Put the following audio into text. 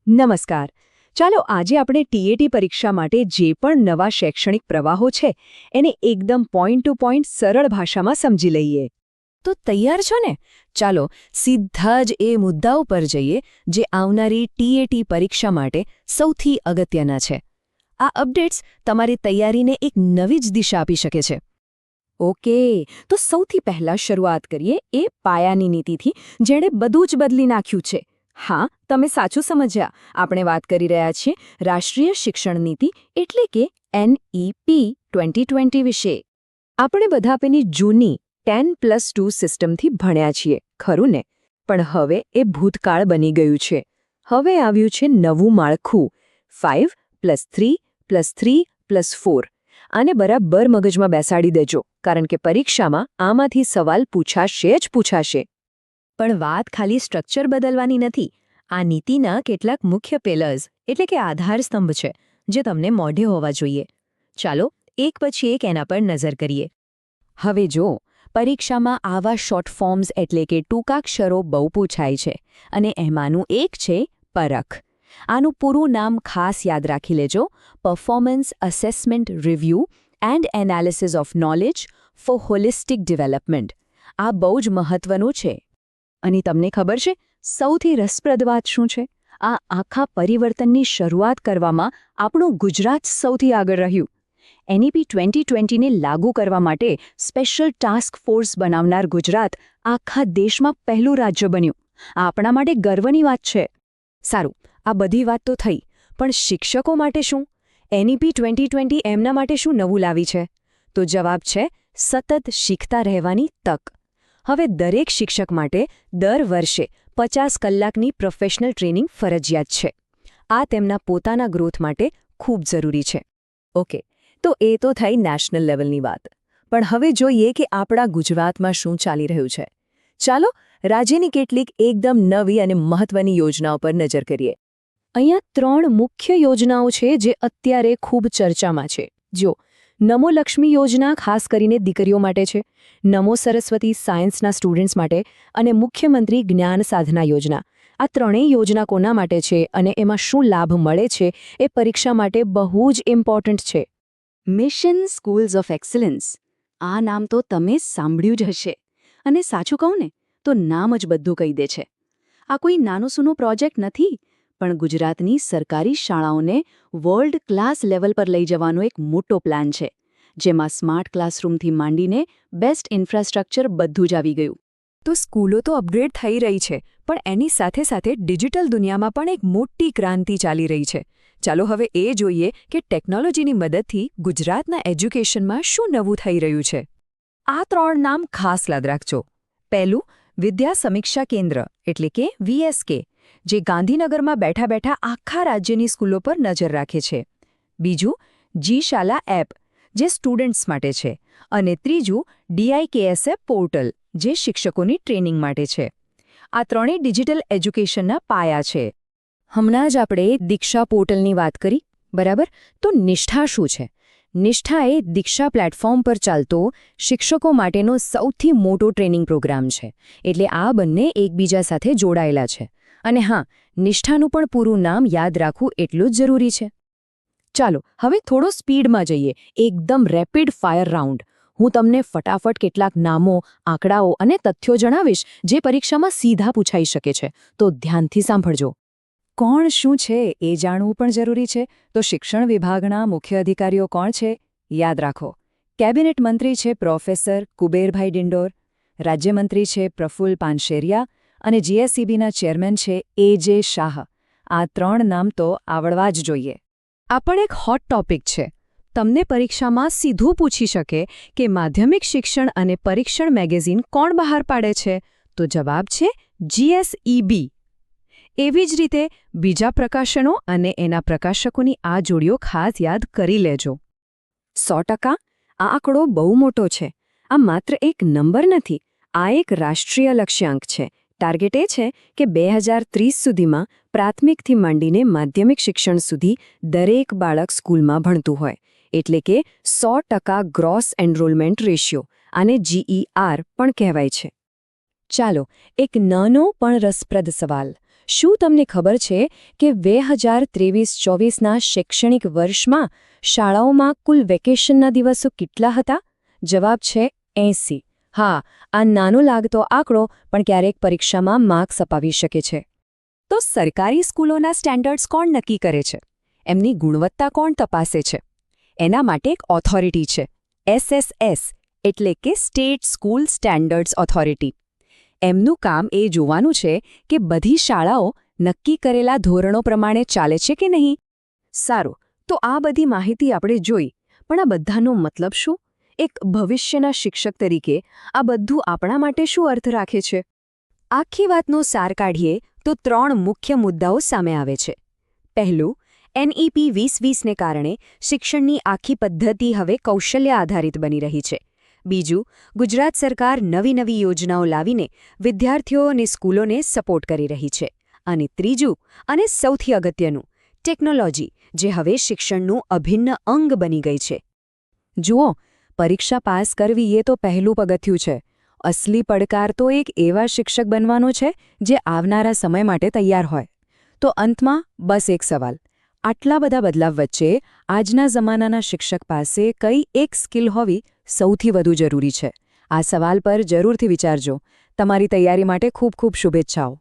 નમસ્કાર. ચાલો આજે આપણે ટીએટી પરીક્ષા માટે જે પણ નવા શૈક્ષણિક પ્રવાહો છે એને એકદમ પોઈન્ટ ટુ પોઈન્ટ સરળ ભાષામાં સમજી લઈએ. તો તૈયાર છો ને? ચાલો સીધા જ એ મુદ્દા ઉપર જઈએ જે આવનારી ટીએટી પરીક્ષા માટે સૌથી અગત્યના છે. આ અપડેટ્સ તમારી તૈયારીને એક નવી જ દિશા આપી શકે છે. ઓકે, તો સૌથી પહેલા શરૂઆત કરીએ એ પાયાની નીતિથી જેણે બધું જ બદલી નાખ્યું છે. હા, તમે સાચું સમજ્યા. આપણે વાત કરી રહ્યા છીએ રાષ્ટ્રીય શિક્ષણ નીતિ એટલે કે NEP 2020 વિશે. આપણે બધા પેલી જૂની 10+2 સિસ્ટમથી ભણ્યા છીએ, ખરું ને? પણ હવે એ ભૂતકાળ બની ગયું છે. હવે આવ્યું છે નવું માળખું 5+3+3+4. આને બરાબર મગજમાં બેસાડી દેજો, કારણ કે પરીક્ષામાં આમાંથી સવાલ પૂછાશે જ પૂછાશે. પણ વાત ખાલી સ્ટ્રક્ચર બદલવાની નથી. આ નીતિના કેટલાક મુખ્ય પિલર્સ એટલે કે આધારસ્તંભ છે જે તમને મોઢે હોવા જોઈએ. ચાલો એક પછી એક એના પર નજર કરીએ. હવે જો પરીક્ષામાં આવા શોર્ટ ફોર્મ્સ એટલે કે ટૂંકાક્ષરો બહુ પૂછાય છે અને એમાંનું એક છે પરખ. આનું પૂરું નામ ખાસ યાદ રાખી લેજો: performance assessment review and analysis of knowledge four holistic development. આ બહુ જ મહત્વનું છે. અને તમને ખબર છે સૌથી રસપ્રદ વાત શું છે? આ આખા પરિવર્તનની શરૂઆત કરવામાં આપણું ગુજરાત સૌથી આગળ રહ્યું. NEP 2020ને લાગુ કરવા માટે સ્પેશિયલ ટાસ્ક ફોર્સ બનાવનાર ગુજરાત આખા દેશમાં પહેલું રાજ્ય બન્યું. આ આપણા માટે ગર્વની વાત છે. સારું, આ બધી વાત તો થઈ, પણ શિક્ષકો માટે શું? NEP 2020 એમના માટે શું નવું લાવી છે? તો જવાબ છે સતત શીખતા રહેવાની તક. હવે દરેક શિક્ષક માટે દર વર્ષે 50 કલાકની પ્રોફેશનલ ટ્રેનિંગ ફરજિયાત છે. આ તેમના પોતાના ગ્રોથ માટે ખૂબ જરૂરી છે. ઓકે, તો એ તો થઈ નેશનલ લેવલની વાત. પણ હવે જોઈએ કે આપણા ગુજરાતમાં શું ચાલી રહ્યું છે. ચાલો રાજ્યની કેટલીક એકદમ નવી અને મહત્વની યોજનાઓ પર નજર કરીએ. અહીંયા 3 મુખ્ય યોજનાઓ છે જે અત્યારે ખૂબ ચર્ચામાં છે. જો નમો લક્ષ્મી યોજના ખાસ કરીને દીકરીઓ માટે છે, નમો સરસ્વતી સાયન્સના સ્ટુડન્ટ્સ માટે અને મુખ્યમંત્રી જ્ઞાન સાધના યોજના. આ ત્રણેય યોજના કોના માટે છે અને એમાં શું લાભ મળે છે એ પરીક્ષા માટે બહુ જ ઇમ્પોર્ટન્ટ છે. Mission schools of excellence. આ નામ તો તમે સાંભળ્યું જ હશે. અને સાચું કહું ને તો નામ જ બધું કહી દે છે. આ કોઈ નાનો સૂનો પ્રોજેક્ટ નથી, પણ ગુજરાતની સરકારી શાળાઓને વર્લ્ડ ક્લાસ લેવલ પર લઈ જવાનો એક મોટો પ્લાન છે, જેમાં સ્માર્ટ ક્લાસરૂમથી માંડીને બેસ્ટ ઇન્ફ્રાસ્ટ્રક્ચર બધું જ આવી ગયું. તો સ્કૂલો તો અપગ્રેડ થઈ રહી છે, પણ એની સાથે સાથે ડિજિટલ દુનિયામાં પણ એક મોટી ક્રાંતિ ચાલી રહી છે. ચાલો હવે એ જોઈએ કે ટેકનોલોજીની મદદથી ગુજરાતના એજ્યુકેશનમાં શું નવું થઈ રહ્યું છે. આ 3 નામ ખાસ યાદ રાખજો. પહેલું, વિદ્યા સમીક્ષા કેન્દ્ર એટલે કે VSK, જે ગાંધીનગરમાં બેઠા બેઠા આખા રાજ્યની સ્કૂલો પર નજર રાખે છે. બીજું, જી-શાલા એપ, જે સ્ટુડન્ટ્સ માટે છે. અને ત્રીજું, DIKSA પોર્ટલ, જે શિક્ષકોની ટ્રેનિંગ માટે છે. આ ત્રણેય ડિજિટલ એજ્યુકેશનના પાયા છે. હમણાં જ આપણે દીક્ષા પોર્ટલની વાત કરી, બરાબર? તો નિષ્ઠા શું છે? નિષ્ઠા એ દીક્ષા પ્લેટફોર્મ પર ચાલતો શિક્ષકો માટેનો સૌથી મોટો ટ્રેનિંગ પ્રોગ્રામ છે. એટલે આ બંને એકબીજા સાથે જોડાયેલા છે. અને હા, નિષ્ઠાનું પણ પૂરું નામ યાદ રાખવું એટલું જ જરૂરી છે. ચાલો હવે થોડો સ્પીડમાં જઈએ, એકદમ રેપિડ ફાયર રાઉન્ડ. હું તમને ફટાફટ કેટલાક નામો, આંકડાઓ અને તથ્યો જણાવીશ જે પરીક્ષામાં સીધા પૂછાઈ શકે છે. તો ધ્યાનથી સાંભળજો. કોણ શું છે એ જાણવું પણ જરૂરી છે. તો શિક્ષણ વિભાગના મુખ્ય અધિકારીઓ કોણ છે? યાદ રાખો. કેબિનેટ મંત્રી છે પ્રોફેસર કુબેરભાઈ ડિંડોર, રાજ્યમંત્રી છે પ્રફુલ્લ પાનશેરિયા અને GSEBના ચેરમેન છે AJ શાહ. આ 3 નામ તો આવડવા જ જોઈએ. આ પણ એક હોટ ટોપિક છે. તમને પરીક્ષામાં સીધું પૂછી શકે કે માધ્યમિક શિક્ષણ અને પરીક્ષણ મેગેઝિન કોણ બહાર પાડે છે? તો જવાબ છે GSEB. એવી જ રીતે બીજા પ્રકાશનો અને એના પ્રકાશકોની આ જોડીઓ ખાસ યાદ કરી લેજો. 100%. આ આંકડો બહુ મોટો છે. આ માત્ર એક નંબર નથી, આ એક રાષ્ટ્રીય લક્ષ્યાંક છે. ટાર્ગેટ એ છે કે 2030 સુધીમાં પ્રાથમિકથી માંડીને માધ્યમિક શિક્ષણ સુધી દરેક બાળક સ્કૂલમાં ભણતું હોય. એટલે કે 100% ગ્રોસ એનરોલમેન્ટ રેશિયો, આને GER પણ કહેવાય છે. ચાલો એક નાનો પણ રસપ્રદ સવાલ. શું તમને ખબર છે કે 2023-24ના શૈક્ષણિક વર્ષમાં શાળાઓમાં કુલ વેકેશનના દિવસો કેટલા હતા? જવાબ છે 80. હા, આ નાનો લાગતો આંકડો પણ ક્યારેક પરીક્ષામાં માર્ક્સ અપાવી શકે છે. તો સરકારી સ્કૂલોના સ્ટેન્ડર્ડ્સ કોણ નક્કી કરે છે? એમની ગુણવત્તા કોણ તપાસે છે? એના માટે એક ઓથોરિટી છે, SSS, એટલે કે સ્ટેટ સ્કૂલ સ્ટેન્ડર્ડ્સ ઓથોરિટી. એમનું કામ એ જોવાનું છે કે બધી શાળાઓ નક્કી કરેલા ધોરણો પ્રમાણે ચાલે છે કે નહીં. સારું, તો આ બધી માહિતી આપણે જોઈ, પણ આ બધાનો મતલબ શું? એક ભવિષ્યના શિક્ષક તરીકે આ બધું આપણા માટે શું અર્થ રાખે છે? આખી વાતનો સાર કાઢીએ તો 3 મુખ્ય મુદ્દાઓ સામે આવે છે. પહેલું, NEP 2020ને કારણે શિક્ષણની આખી પદ્ધતિ હવે કૌશલ્ય આધારિત બની રહી છે. બીજું, ગુજરાત સરકાર નવી યોજનાઓ લાવીને વિદ્યાર્થીઓ અને સ્કૂલોને સપોર્ટ કરી રહી છે. અને ત્રીજું, અને સૌથી અગત્યનું, ટેકનોલોજી, જે હવે શિક્ષણનું અભિન્ન અંગ બની ગઈ છે. જુઓ, પરીક્ષા પાસ કરવી એ તો પહેલું પગથિયું છે. અસલી પડકાર તો એક એવા શિક્ષક બનવાનો છે જે આવનારા સમય માટે તૈયાર હોય. તો અંતમાં બસ એક સવાલ. આટલા બધા બદલાવ વચ્ચે આજના જમાનાના શિક્ષક પાસે કઈ એક સ્કિલ હોવી સૌથી વધુ જરૂરી છે? આ સવાલ પર જરૂરથી વિચારજો. તમારી તૈયારી માટે ખૂબ ખૂબ શુભેચ્છાઓ.